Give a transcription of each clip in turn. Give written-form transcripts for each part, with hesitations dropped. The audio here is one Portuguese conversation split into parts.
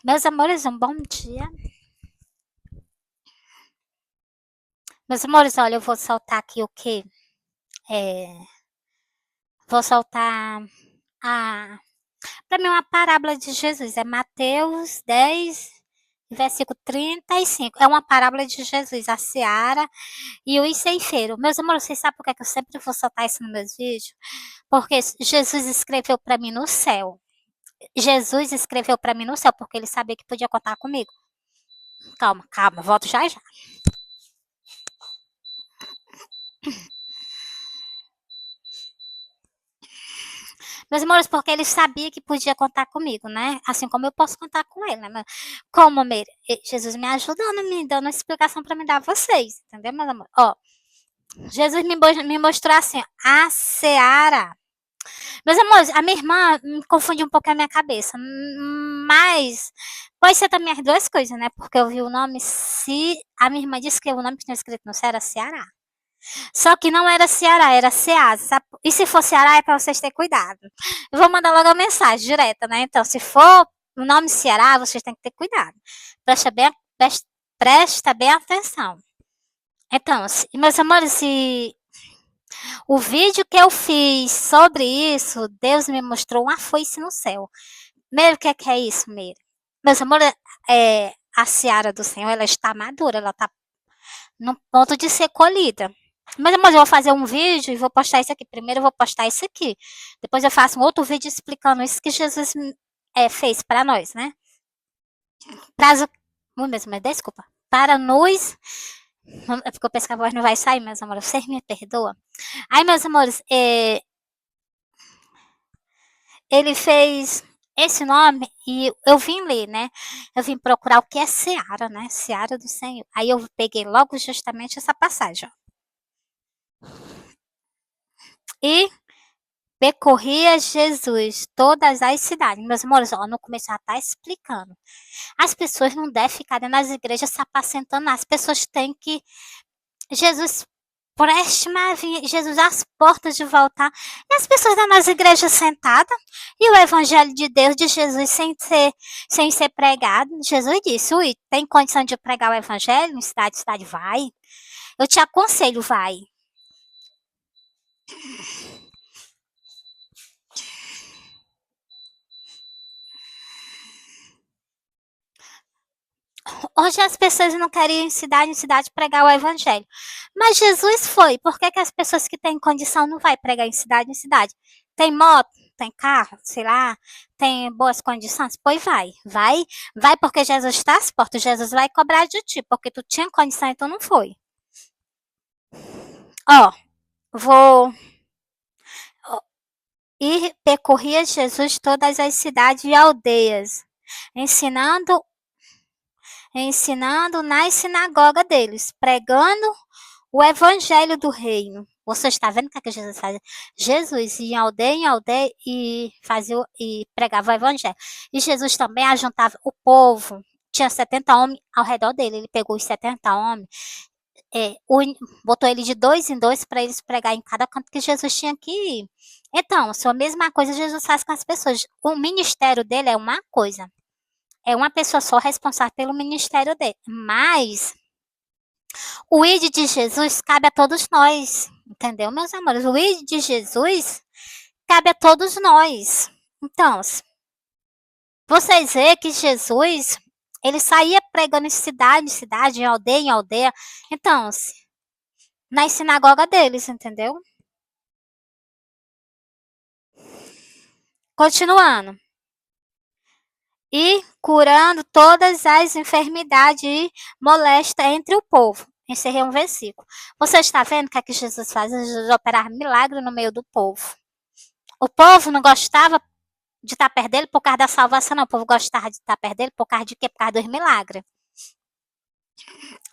Meus amores, um bom dia. Meus amores, olha, eu vou soltar aqui o quê? É, vou soltar a, para mim uma parábola de Jesus. É Mateus 10, versículo 35. É uma parábola de Jesus, a seara e o ceifeiro. Meus amores, vocês sabem por que é que eu sempre vou soltar isso nos meus vídeos? Porque Jesus escreveu para mim no céu. Jesus escreveu para mim no céu, porque ele sabia que podia contar comigo. Calma, calma, volto já já. Meus amores, porque ele sabia que podia contar comigo, né? Assim como eu posso contar com ele, né? Como, Meire? Jesus me ajudando, me dando uma explicação para me dar a vocês, entendeu, meus amores? Ó, Jesus me mostrou assim, a seara. Meus amores, a minha irmã me confundiu um pouco a minha cabeça, mas pode ser também as duas coisas, né? Porque eu vi o nome, se a minha irmã disse que o nome que tinha escrito no céu era Ceará. Só que não era Ceará, era Ceasa. Sabe? E se for Ceará, é para vocês terem cuidado. Eu vou mandar logo a mensagem direta, né? Então, se for o nome Ceará, vocês têm que ter cuidado. Presta bem, presta bem atenção. Então, meus amores, o vídeo que eu fiz sobre isso, Deus me mostrou uma foice no céu. Meire, o que é isso, Meire? Meus amores, a seara do Senhor, ela está madura, ela está no ponto de ser colhida. Mas eu vou fazer um vídeo e vou postar isso aqui. Primeiro eu vou postar isso aqui. Depois eu faço um outro vídeo explicando isso que Jesus fez para nós, né? Prazo. Mas desculpa. Para nós. É porque eu penso que a voz não vai sair, meus amores. Vocês me perdoam. Aí, meus amores, ele fez esse nome e eu vim ler, né? Eu vim procurar o que é Seara, né? Seara do Senhor. Aí eu peguei logo justamente essa passagem, ó. E percorria Jesus todas as cidades. Meus amores, ó, no começo já tá explicando. As pessoas não devem ficar nas igrejas se apacentando. As pessoas têm que. Jesus preste-me a vir. Jesus às portas de voltar. E as pessoas estão nas igrejas sentadas. E o evangelho de Deus, de Jesus, sem ser pregado. Jesus disse: ui, tem condição de pregar o evangelho? Em cidade, cidade, vai. Eu te aconselho, vai. Hoje as pessoas não querem ir em cidade pregar o evangelho. Mas Jesus foi. Por que, que as pessoas que têm condição não vai pregar em cidade? Tem moto, tem carro, sei lá, tem boas condições? Pois vai. Vai porque Jesus está às portas. Jesus vai cobrar de ti, porque tu tinha condição e tu não foi. Ó, vou... E percorria Jesus todas as cidades e aldeias, ensinando nas sinagogas deles, pregando o evangelho do reino. Você está vendo o que, é que Jesus fazia? Jesus ia em aldeia e pregava o evangelho. E Jesus também ajuntava o povo. Tinha 70 homens ao redor dele. Ele pegou os 70 homens, botou ele de dois em dois para eles pregar em cada canto que Jesus tinha que ir. Então, a mesma coisa Jesus faz com as pessoas. O ministério dele é uma coisa. É uma pessoa só responsável pelo ministério dele. Mas o ID de Jesus cabe a todos nós, entendeu, meus amores? O ID de Jesus cabe a todos nós. Então, vocês veem que Jesus, ele saía pregando em cidade, em aldeia. Então, na sinagoga deles, entendeu? Continuando. E curando todas as enfermidades e molestas entre o povo. Encerrei um versículo. Você está vendo o que é que Jesus faz? Jesus operar milagre no meio do povo. O povo não gostava de estar perto dele por causa da salvação, não. O povo gostava de estar perto dele por causa de quê? Por causa dos milagres.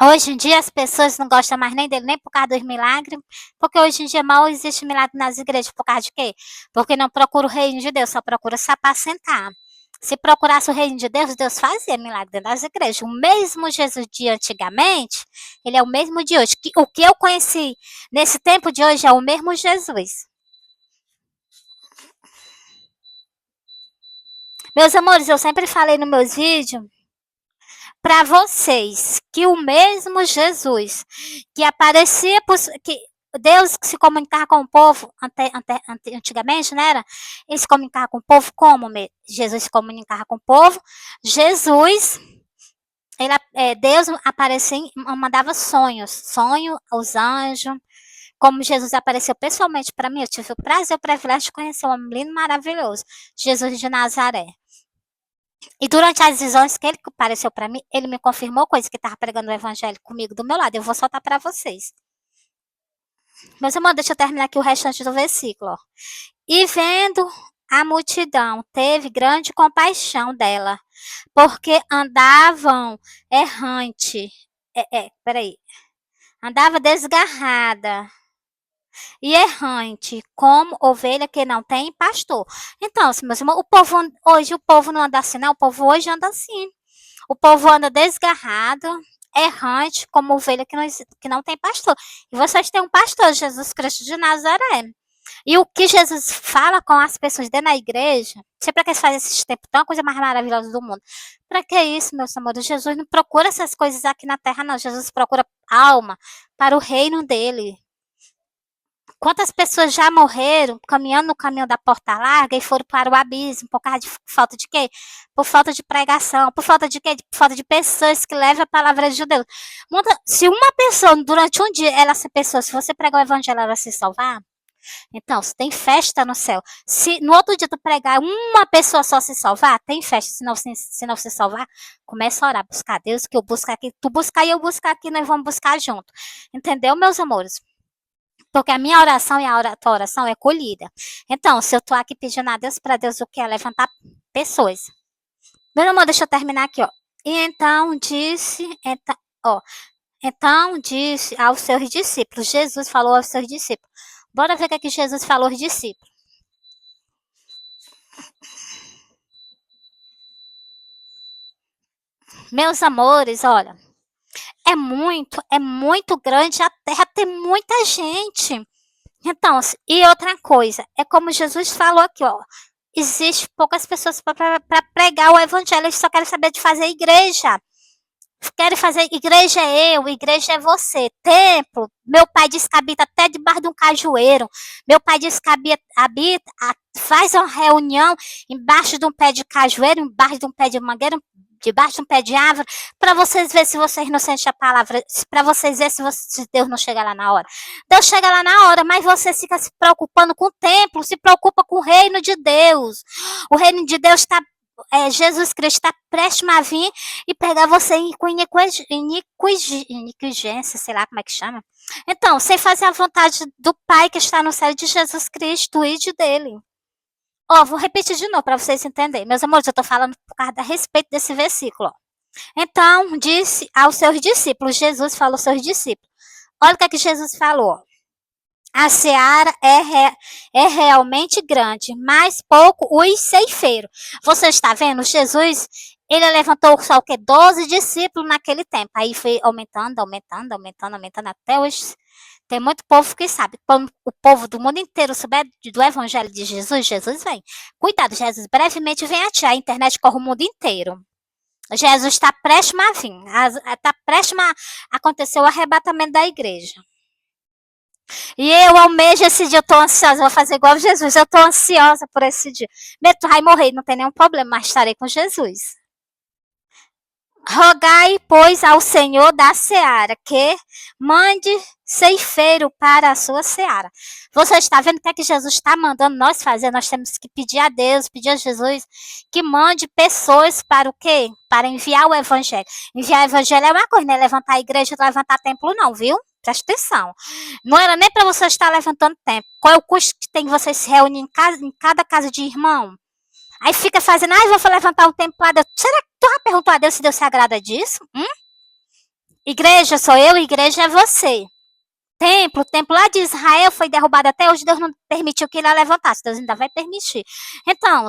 Hoje em dia as pessoas não gostam mais nem dele, nem por causa dos milagres, porque hoje em dia mal existe milagre nas igrejas. Por causa de quê? Porque não procura o reino de Deus, só procura se apacentar. Se procurasse o reino de Deus, Deus fazia milagre dentro das igrejas. O mesmo Jesus de antigamente, ele é o mesmo de hoje. O que eu conheci nesse tempo de hoje é o mesmo Jesus. Meus amores, eu sempre falei nos meus vídeos para vocês que o mesmo Jesus que aparecia, que Deus que se comunicava com o povo antigamente, não era? Ele se comunicava com o povo como? Jesus se comunicava com o povo. Jesus, Deus aparecia, mandava sonho aos anjos. Como Jesus apareceu pessoalmente para mim, eu tive o prazer e o privilégio de conhecer um homem lindo, maravilhoso, Jesus de Nazaré. E durante as visões que ele apareceu para mim, ele me confirmou coisas que estava pregando o evangelho comigo do meu lado. Eu vou soltar para vocês. Meus irmãos, deixa eu terminar aqui o restante do versículo. Ó. E vendo a multidão, teve grande compaixão dela, porque andavam errante. Peraí. Andava desgarrada e errante, como ovelha que não tem pastor. Então, meus irmãos, hoje o povo não anda assim, não. O povo hoje anda assim. O povo anda desgarrado, errante, como ovelha que não tem pastor. E vocês têm um pastor, Jesus Cristo de Nazaré. E o que Jesus fala com as pessoas dentro da igreja, sempre que eles fazem esses tempos tão coisa mais maravilhosa do mundo. Para que isso, meus amores? Jesus não procura essas coisas aqui na terra, não. Jesus procura alma para o reino dele. Quantas pessoas já morreram caminhando no caminho da porta larga e foram para o abismo por causa de falta de quê? Por falta de pregação, por falta de quê? Por falta de pessoas que levam a palavra de Deus. Se uma pessoa, durante um dia, se você pregar o evangelho, ela se salvar, então, se tem festa no céu. Se no outro dia tu pregar uma pessoa só se salvar, tem festa. Se não se salvar, começa a orar, buscar Deus, que eu busco aqui. Tu buscar e eu buscar aqui, nós vamos buscar junto. Entendeu, meus amores? Porque a minha oração e a tua oração é colhida. Então, se eu estou aqui pedindo a Deus, para Deus o que? É levantar pessoas. Meu irmão, deixa eu terminar aqui, ó. E então disse aos seus discípulos, Jesus falou aos seus discípulos. Bora ver o que é que Jesus falou aos discípulos. Meus amores, olha, é muito grande a terra, tem muita gente. Então, e outra coisa, é como Jesus falou aqui, ó. Existe poucas pessoas para pregar o evangelho, eles só querem saber de fazer igreja. Querem fazer igreja igreja é você. Templo, meu pai diz que habita até debaixo de um cajueiro. Meu pai diz que faz uma reunião embaixo de um pé de cajueiro, embaixo de um pé de mangueira, debaixo de um pé de árvore, para vocês verem se vocês não sentem a palavra, para vocês verem se Deus não chega lá na hora. Deus chega lá na hora, mas você fica se preocupando com o templo, se preocupa com o reino de Deus. O reino de Deus está Jesus Cristo está prestes a vir e pegar você com iniquigência, sei lá como é que chama. Então, sem fazer a vontade do Pai que está no céu, de Jesus Cristo e de dele. Ó, vou repetir de novo para vocês entenderem. Meus amores, eu estou falando por causa a respeito desse versículo. Então, disse aos seus discípulos, Jesus falou aos seus discípulos. Olha o que é que Jesus falou. A seara é realmente grande, mas pouco os ceifeiros. Você está vendo? Jesus, ele levantou só o que? 12 discípulos naquele tempo. Aí foi aumentando até hoje. Tem muito povo que sabe. Quando o povo do mundo inteiro souber do evangelho de Jesus, Jesus vem. Cuidado, Jesus brevemente vem a ti. A internet corre o mundo inteiro. Jesus está prestes a vir. Está prestes a acontecer o arrebatamento da igreja. E eu almejo esse dia, eu tô ansiosa, vou fazer igual Jesus, eu tô ansiosa por esse dia. Meu, tu vai morrer, não tem nenhum problema, mas estarei com Jesus. Rogai, pois, ao Senhor da seara, que mande ceifeiro para a sua seara. Você está vendo o que é que Jesus está mandando nós fazer? Nós temos que pedir a Deus, pedir a Jesus, que mande pessoas para o quê? Para enviar o evangelho. Enviar o evangelho é uma coisa, não é levantar a igreja, não levantar templo não, viu? Presta atenção. Não era nem para você estar levantando templo. Qual é o custo que tem você se reunir em cada casa de irmão? Aí fica fazendo, vou levantar o templo para Deus. Será que tu já perguntou a Deus se Deus se agrada disso? Igreja sou eu, igreja é você. O templo lá de Israel foi derrubado até hoje, Deus não permitiu que ele levantasse, Deus ainda vai permitir. Então,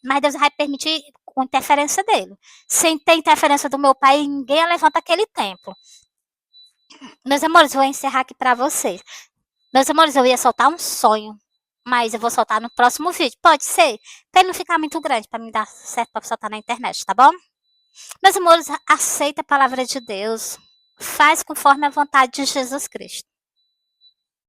mas Deus vai permitir com interferência dele. Sem ter interferência do meu pai, ninguém levanta aquele templo. Meus amores, vou encerrar aqui para vocês. Meus amores, eu ia soltar um sonho. Mas eu vou soltar no próximo vídeo. Pode ser? Pra ele não ficar muito grande, pra me dar certo pra soltar na internet, tá bom? Meus amores, aceita a palavra de Deus. Faz conforme a vontade de Jesus Cristo.